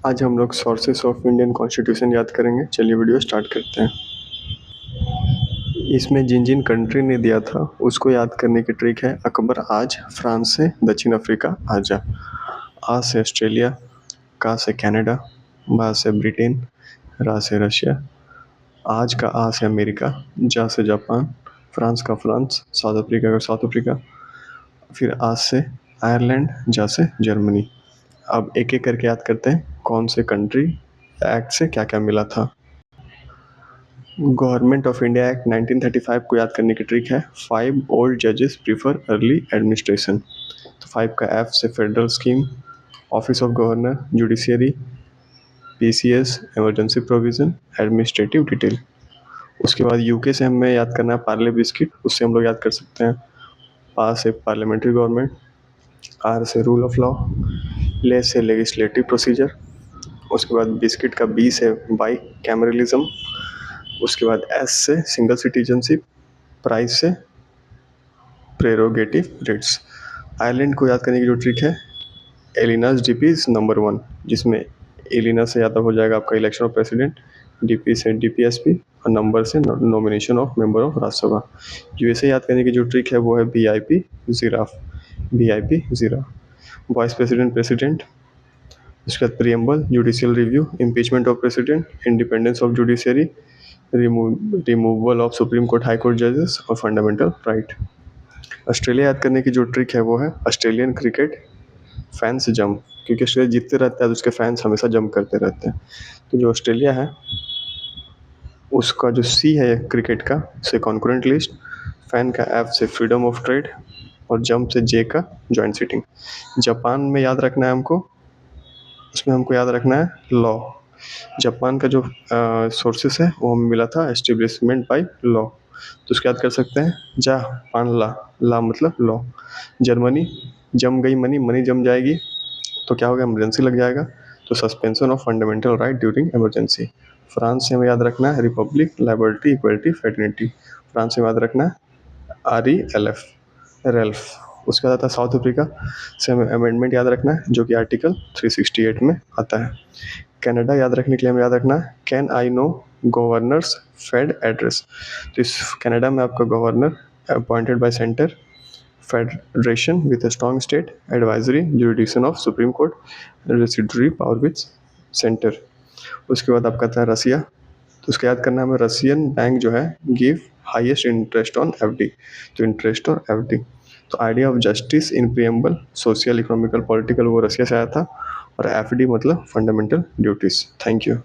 आज हम लोग सोर्सेस ऑफ इंडियन कॉन्स्टिट्यूशन याद करेंगे। चलिए वीडियो स्टार्ट करते हैं। इसमें जिन जिन कंट्री ने दिया था उसको याद करने की ट्रिक है अकबर आज, फ्रांस से दक्षिण अफ्रीका आजा, आ से ऑस्ट्रेलिया, का से कनाडा, बा से ब्रिटेन, रा से रशिया, आज का आ से अमेरिका, जा से जापान, फ्रांस का फ्रांस, साउथ अफ्रीका का साउथ अफ्रीका, फिर आज से आयरलैंड, जा से जर्मनी। अब एक एक करके याद करते हैं कौन से कंट्री एक्ट से क्या क्या मिला था। गवर्नमेंट ऑफ इंडिया एक्ट 1935 को याद करने की ट्रिक है 5 ओल्ड जजेस प्रीफर अर्ली एडमिनिस्ट्रेशन। तो 5 का एफ से federal scheme, office of governor, judiciary, PCS, emergency provision, administrative detail. उसके बाद यूके से हमें याद करना है पार्ले बिस्किट, उससे हम लोग याद कर सकते हैं पा से पार्लियामेंट्री गवर्नमेंट, आर से रूल ऑफ लॉ, ले से लेजिस्लेटिव प्रोसीजर। उसके बाद बिस्किट का बी से बाई कैमरलिज्म। उसके बाद एस से सिंगल सिटीजनशिप, प्राइस से प्रेरोगेटिव रिट्स। आयरलैंड को याद करने की जो ट्रिक है एलिनास डीपी इज नंबर 1, जिसमें एलिना से याद हो जाएगा आपका इलेक्शन ऑफ प्रेसिडेंट, डीपी से डीपीएसपी और नंबर से nomination of member of Rajya Sabha. USA याद करने की जो ट्रिक है वो है VIP giraffe, VIP giraffe. Vice president president, उसके बाद preamble, judicial review, impeachment of president, independence of judiciary, removal of supreme court high court जजेस और फंडामेंटल राइट। ऑस्ट्रेलिया याद करने की जो ट्रिक है वो है ऑस्ट्रेलियन क्रिकेट फैंस जंप, क्योंकि ऑस्ट्रेलिया जीतते रहता है तो उसके फैंस हमेशा जंप करते रहते हैं। तो जो ऑस्ट्रेलिया है उसका जो सी है क्रिकेट का से कॉन्करेंट लिस्ट, फैन का एफ से फ्रीडम ऑफ ट्रेड और जंप से जे का जॉइंट सिटिंग। जापान में याद रखना है हमको, उसमें हमको याद रखना है लॉ। जापान का जो सोर्सेस है वो हमें मिला था एस्टेब्लिशमेंट बाय लॉ, तो उसको याद कर सकते हैं जापान ला, ला मतलब लॉ। जर्मनी, जम गई मनी, मनी जम जाएगी तो क्या होगा, इमरजेंसी लग जाएगा, तो suspension of fundamental right during emergency. France से हमें याद रखना है Republic, liberty, equality, fraternity. France से याद रखना है RELF, रेल्फ। उसके बाद आता है साउथ अफ्रीका से हमें अमेंडमेंट याद रखना है जो कि आर्टिकल 368 में आता है। कनाडा याद रखने के लिए हमें याद रखना है can I know governors fed address. तो इस कनाडा में आपका governor appointed by centre, federation with a strong state, advisory jurisdiction of Supreme Court, residuary power with center। उसके बाद आपका था रसिया, तो उसका याद करना हमें रसियन बैंक जो है give highest interest on FD, तो इंटरेस्ट और एफडी। तो idea of justice in preamble, social, economical, political वो रसिया से आया था, और एफडी मतलब फंडामेंटल ड्यूटीज। Thank you.